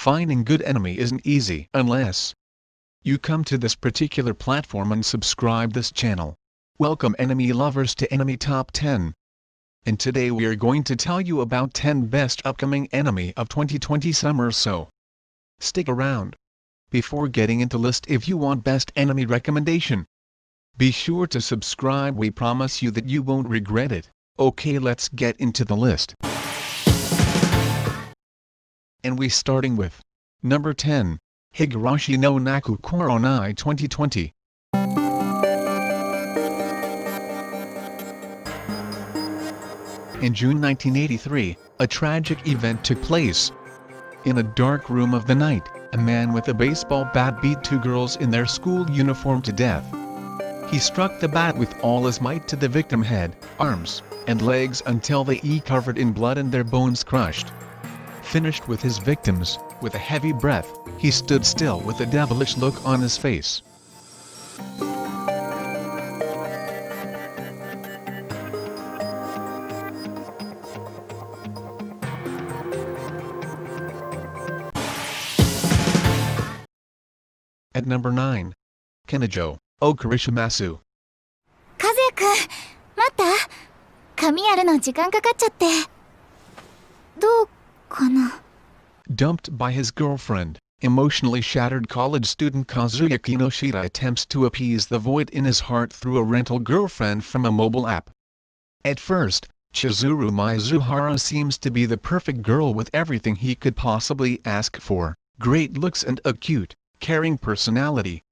Finding good enemy isn't easy unless you come to this particular platform and subscribe this channel. Welcome enemy lovers to Enemy Top 10. And today we are going to tell you about 10 best upcoming enemy of 2020 summer, so stick around. Before getting into list, if you want best enemy recommendation, be sure to subscribe. We promise you that you won't regret it. Okay, let's get into the list. And we starting with number 10, Higurashi no Naku Koronai 2020. In June 1983, a tragic event took place. In a dark room of the night, a man with a baseball bat beat two girls in their school uniform to death. He struck the bat with all his might to the victim's head, arms, and legs until they were covered in blood and their bones crushed. Finished with his victims, with a heavy breath, he stood still with a devilish look on his face. At number 9, Kenijo Okarishimasu. 和也くん、待った？髪やるの時間かかっちゃって。どうかな？ Dumped by his girlfriend, emotionally shattered college student Kazuya Kinoshita attempts to appease the void in his heart through a rental girlfriend from a mobile app. At first, Chizuru Mizuhara seems to be the perfect girl with everything he could possibly ask for: great looks and a cute, caring personality.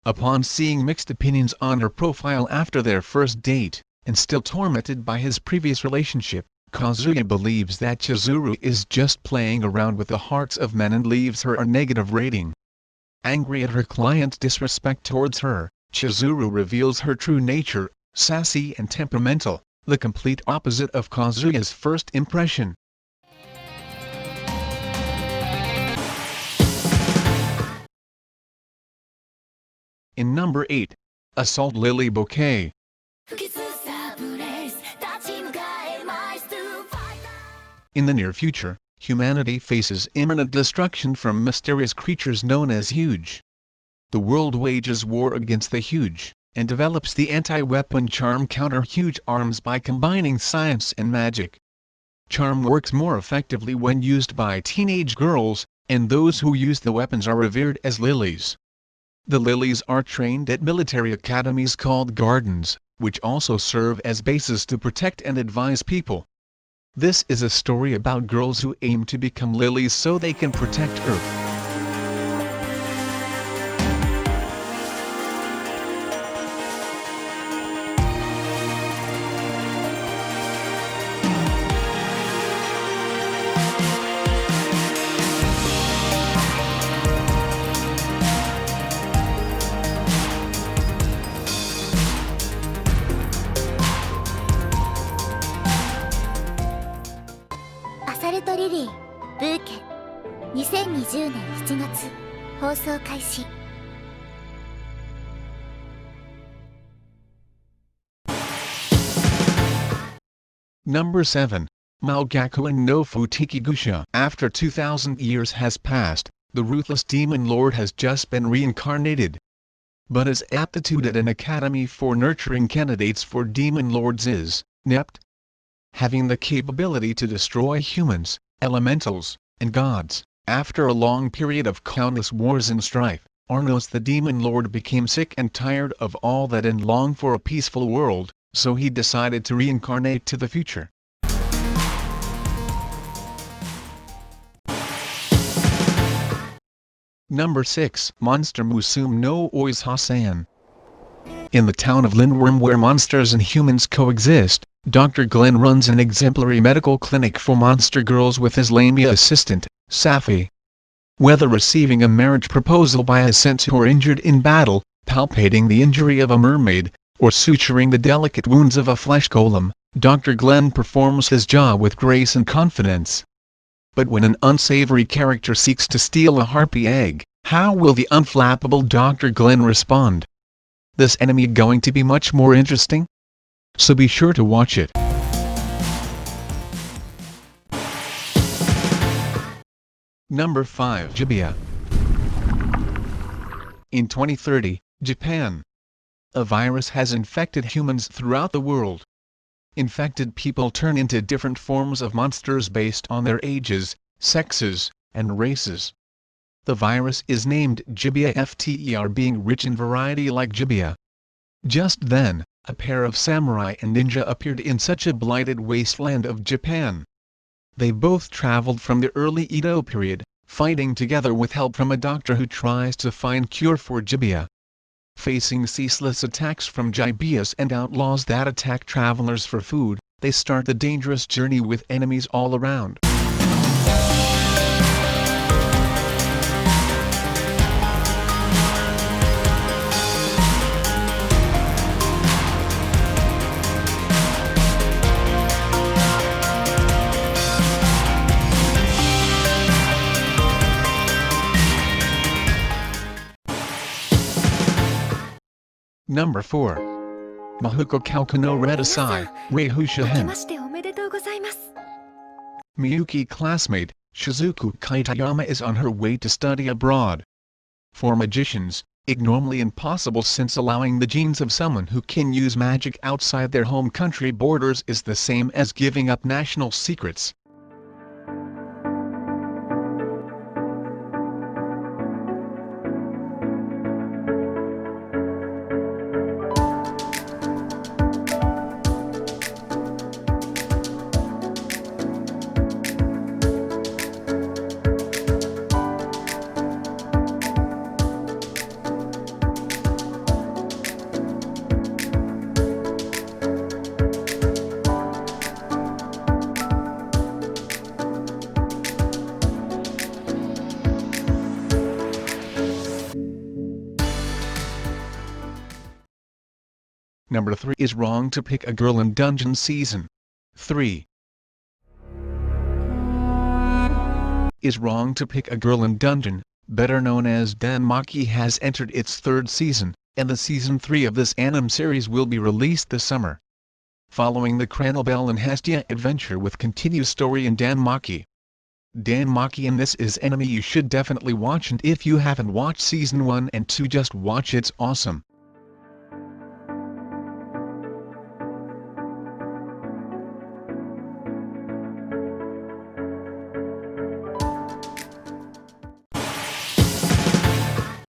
Upon seeing mixed opinions on her profile after their first date, and still tormented by his previous relationship, Kazuya believes that Chizuru is just playing around with the hearts of men and leaves her a negative rating. Angry at her client's disrespect towards her, Chizuru reveals her true nature: sassy and temperamental, the complete opposite of Kazuya's first impression. In number 8, Assault Lily Bouquet. In the near future, humanity faces imminent destruction from mysterious creatures known as Huge. The world wages war against the Huge, and develops the anti-weapon charm Counter Huge Arms by combining science and magic. Charm works more effectively when used by teenage girls, and those who use the weapons are revered as lilies. The lilies are trained at military academies called gardens, which also serve as bases to protect and advise people. This is a story about girls who aim to become lilies so they can protect Earth. Lily, ブーケ2020年7月放送開始。Number 7. Maogakuin no Futikigusha. After 2,000 years has passed, the ruthless demon lord has just been reincarnated. But his aptitude at an academy for nurturing candidates for demon lords is inept. Having the capability to destroy humans, elementals, and gods, after a long period of countless wars and strife, Arnos the demon lord became sick and tired of all that and longed for a peaceful world, so he decided to reincarnate to the future. Number 6. Monster Musume no Ois Hasan. In the town of Lindworm, where monsters and humans coexist, Dr. Glenn runs an exemplary medical clinic for monster girls with his lamia assistant, Safi. Whether receiving a marriage proposal by a centaur injured in battle, palpating the injury of a mermaid, or suturing the delicate wounds of a flesh golem, Dr. Glenn performs his job with grace and confidence. But when an unsavory character seeks to steal a harpy egg, how will the unflappable Dr. Glenn respond? This enemy going to be much more interesting? So be sure to watch it. Number 5. Gibeah. In 2030, Japan. A virus has infected humans throughout the world. Infected people turn into different forms of monsters based on their ages, sexes, and races. The virus is named Gibeah after being rich in variety like Gibeah. Just then, a pair of samurai and ninja appeared in such a blighted wasteland of Japan. They both traveled from the early Edo period, fighting together with help from a doctor who tries to find cure for Gibeah. Facing ceaseless attacks from Gibeahs and outlaws that attack travelers for food, they start the dangerous journey with enemies all around. Number 4. Mahuko Kauka no Redasai, Reihusha Hen. ましておめでとうございます。 Miyuki classmate, Shizuku Kaitayama is on her way to study abroad. For magicians, it's normally impossible since allowing the genes of someone who can use magic outside their home country borders is the same as giving up national secrets. Number 3 is wrong to pick a girl in Dungeon Season 3. Is wrong to pick a girl in Dungeon, better known as Danmaki, has entered its third season, and the season 3 of this anime series will be released this summer. Following the Cranobel and Hestia adventure with continued story in Danmaki. Danmaki and this is anime you should definitely watch, and if you haven't watched season 1 and 2 just watch, it's awesome.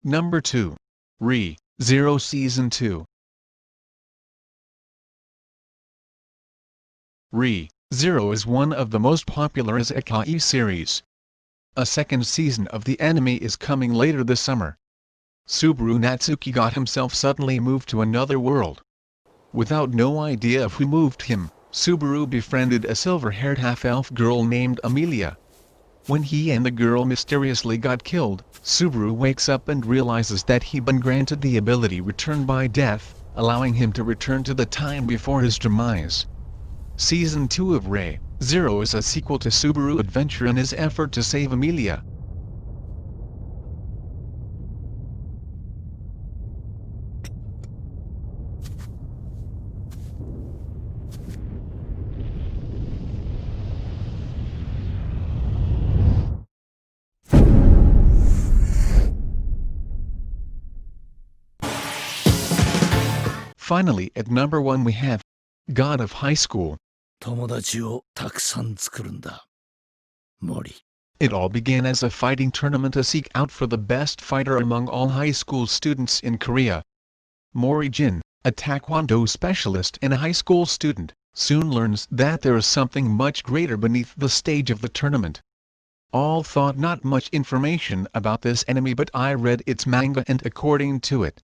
Number 2. Re-Zero Season 2. Re-Zero is one of the most popular isekai series. A second season of the anime is coming later this summer. Subaru Natsuki got himself suddenly moved to another world. Without no idea of who moved him, Subaru befriended a silver-haired half-elf girl named Amelia. When he and the girl mysteriously got killed, Subaru wakes up and realizes that he'd been granted the ability Return by Death, allowing him to return to the time before his demise. Season 2 of Re-Zero is a sequel to Subaru's adventure in his effort to save Amelia. Finally, at number 1 we have God of High School. 友達をたくさん作るんだ。森。 It all began as a fighting tournament to seek out for the best fighter among all high school students in Korea. Mori Jin, a taekwondo specialist and a high school student, soon learns that there is something much greater beneath the stage of the tournament. All thought not much information about this anime, but I read its manga and according to it,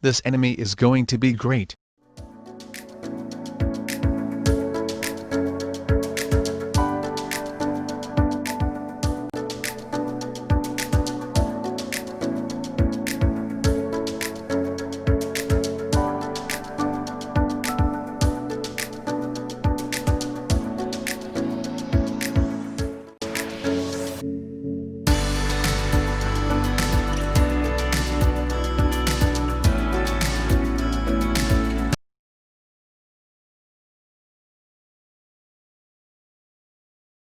this anime is going to be great.